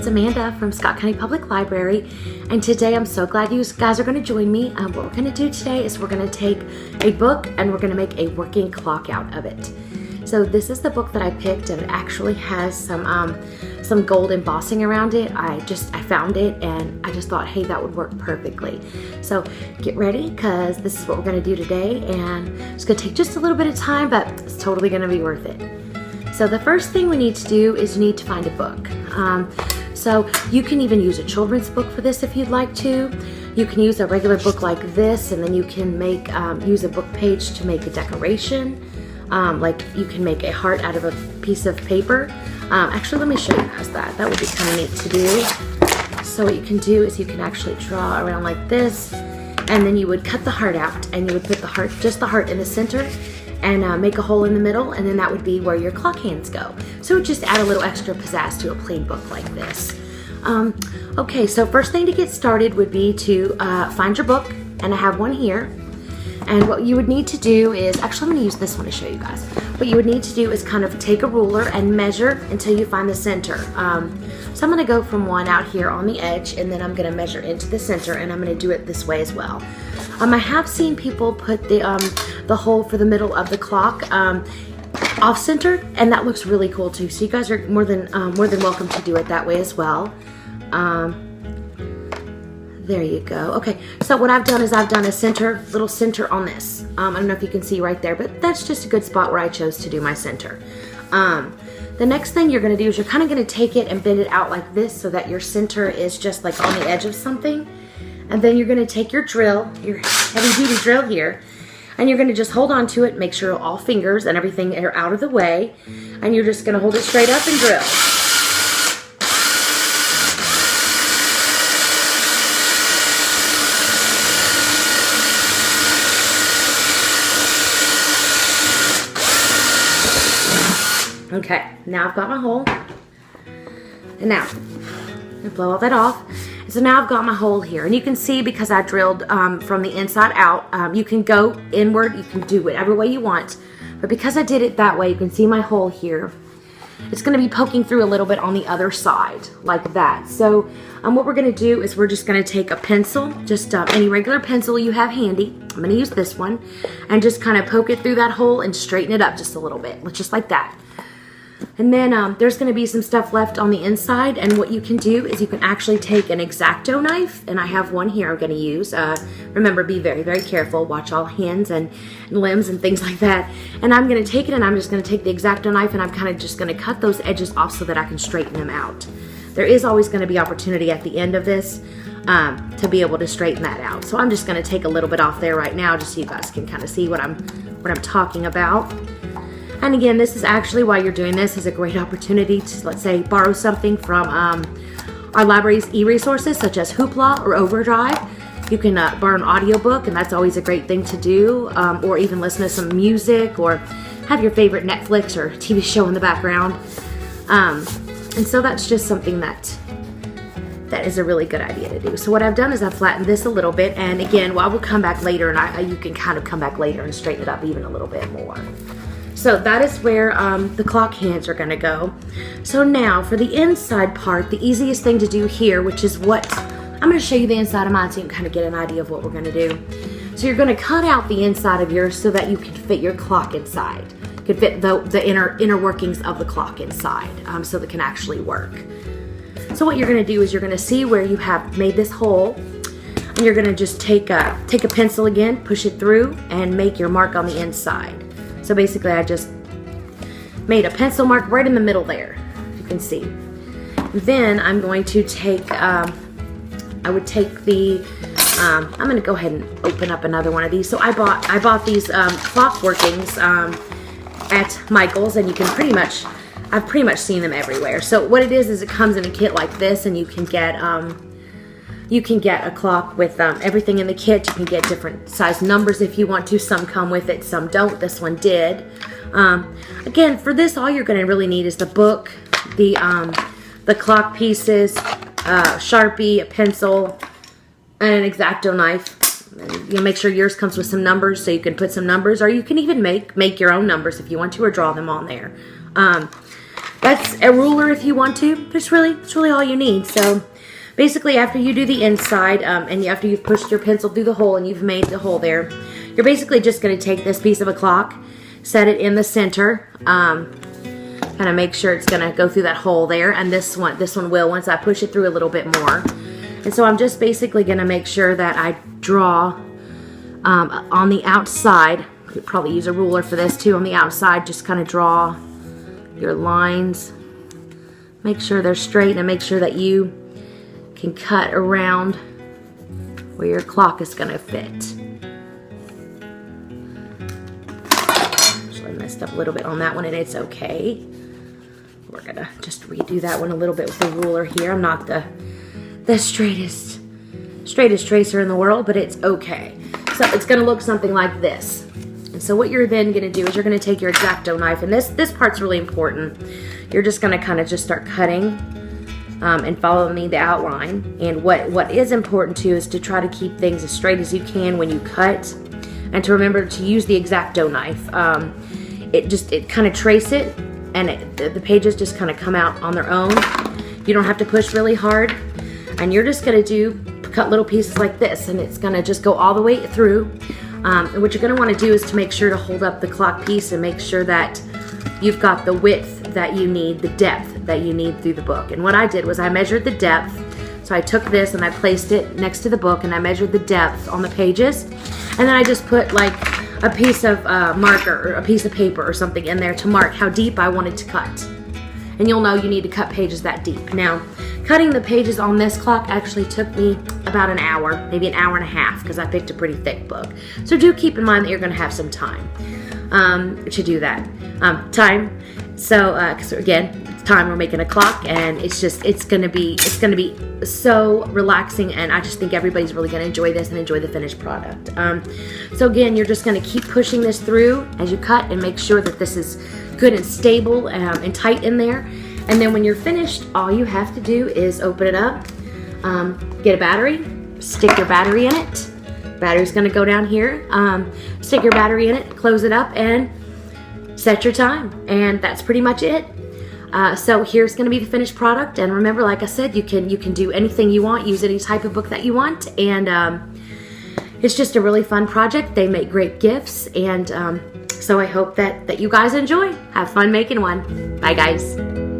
it's Amanda from Scott County Public Library, and today I'm so glad you guys are going to join me. What we're going to do today is we're going to take a book and we're going to make a working clock out of it. So this is the book that I picked, and it actually has some gold embossing around it. I found it and I just thought, hey, that would work perfectly. So get ready, because this is what we're going to do today, and it's going to take just a little bit of time, but it's totally going to be worth it. So the first thing we need to do is you need to find a book. So you can even use a children's book for this if you'd like to. You can use a regular book like this, and then you can make use a book page to make a decoration. Like you can make a heart out of a piece of paper. Actually, let me show you guys that. That would be kind of neat to do. So what you can do is you can actually draw around like this, and then you would cut the heart out, and you would put the heart, just the heart in the center, and make a hole in the middle, and then that would be where your clock hands go. So just add a little extra pizzazz to a plain book like this. Okay, so first thing to get started would be to find your book, and I have one here. And what you would need to do is, actually I'm going to use this one to show you guys. What you would need to do is kind of take a ruler and measure until you find the center. So I'm going to go from one out here on the edge, and then I'm going to measure into the center, and I'm going to do it this way as well. I have seen people put the hole for the middle of the clock off-centered, and that looks really cool too. So you guys are more than welcome to do it that way as well. There you go. Okay, so what I've done is I've done a little center on this. I don't know if you can see right there, but that's just a good spot where I chose to do my center. The next thing you're going to do is you're kind of going to take it and bend it out like this so that your center is just like on the edge of something. And then you're going to take your drill, your heavy-duty drill here, and you're going to just hold on to it, make sure all fingers and everything are out of the way, and you're just going to hold it straight up and drill. Okay, now I've got my hole, and now I'm gonna blow all that off. So now I've got my hole here, and you can see because I drilled from the inside out, you can go inward, you can do whatever way you want, but because I did it that way, you can see my hole here. It's going to be poking through a little bit on the other side, like that. So what we're going to do is we're just going to take a pencil, just any regular pencil you have handy. I'm going to use this one, and just kind of poke it through that hole and straighten it up just a little bit, just like that. And then there's going to be some stuff left on the inside, and what you can do is you can actually take an X-Acto knife, and I have one here I'm going to use. Remember, be very, very careful. Watch all hands and limbs and things like that. And I'm going to take it, and I'm just going to take the X-Acto knife, and I'm kind of just going to cut those edges off so that I can straighten them out. There is always going to be opportunity at the end of this to be able to straighten that out. So I'm just going to take a little bit off there right now just so you guys can kind of see what I'm talking about. And again, this is actually, while you're doing this, is a great opportunity to, let's say, borrow something from our library's e-resources, such as Hoopla or Overdrive. You can borrow an audiobook, and that's always a great thing to do, or even listen to some music, or have your favorite Netflix or TV show in the background. And so that's just something that is a really good idea to do. So what I've done is I've flattened this a little bit, and again, well, I will come back later, and you can kind of come back later and straighten it up even a little bit more. So that is where the clock hands are going to go. So now for the inside part, the easiest thing to do here, which is what I'm going to show you the inside of mine so you can kind of get an idea of what we're going to do. So you're going to cut out the inside of yours so that you can fit your clock inside. You can fit the inner workings of the clock inside, so that it can actually work. So what you're going to do is you're going to see where you have made this hole, and you're going to just take a pencil again, push it through, and make your mark on the inside. So basically I just made a pencil mark right in the middle there, you can see. Then I'm going to take, I would take the, I'm going to go ahead and open up another one of these. So I bought these clock workings at Michael's, and you can I've pretty much seen them everywhere. So what it is it comes in a kit like this, and you can get a clock with everything in the kit. You can get different size numbers if you want to. Some come with it, some don't. This one did. Again, for this, all you're going to really need is the book, the clock pieces, Sharpie, a pencil, and an X-Acto knife. And make sure yours comes with some numbers so you can put some numbers, or you can even make your own numbers if you want to, or draw them on there. That's a ruler if you want to. It's really all you need. So basically, after you do the inside, and after you've pushed your pencil through the hole and you've made the hole there, you're basically just going to take this piece of a clock, set it in the center, kind of make sure it's going to go through that hole there, and this one will once I push it through a little bit more. And so I'm just basically going to make sure that I draw on the outside. You could probably use a ruler for this too. On the outside, just kind of draw your lines. Make sure they're straight and make sure that you can cut around where your clock is going to fit. Actually, I messed up a little bit on that one, and it's okay. We're going to just redo that one a little bit with the ruler here. I'm not the straightest tracer in the world, but it's okay. So it's going to look something like this. And so what you're then going to do is you're going to take your X-Acto knife, and this part's really important. You're just going to kind of just start cutting and following the outline. And what is important too is to try to keep things as straight as you can when you cut, and to remember to use the X-Acto knife. It kind of trace it, and the pages just kind of come out on their own. You don't have to push really hard, and you're just going to cut little pieces like this, and it's going to just go all the way through. And what you're going to want to do is to make sure to hold up the clock piece and make sure that you've got the width that you need, the depth that you need through the book. And what I did was I measured the depth. So I took this and I placed it next to the book, and I measured the depth on the pages, and then I just put like a piece of marker or a piece of paper or something in there to mark how deep I wanted to cut. And you'll know you need to cut pages that deep. Now, cutting the pages on this clock actually took me about an hour, maybe an hour and a half, because I picked a pretty thick book. So do keep in mind that you're going to have some time to do that. So again, it's time. We're making a clock, and it's going to be so relaxing, and I just think everybody's really going to enjoy this and enjoy the finished product. So again, you're just going to keep pushing this through as you cut, and make sure that this is good and stable and tight in there. And then when you're finished, all you have to do is open it up, get a battery, stick your battery in it. Battery's going to go down here. Stick your battery in it, close it up, and set your time. And that's pretty much it. So here's going to be the finished product. And remember, like I said, you can do anything you want, use any type of book that you want, and it's just a really fun project. They make great gifts, and so I hope that you guys enjoy. Have fun making one. Bye, guys.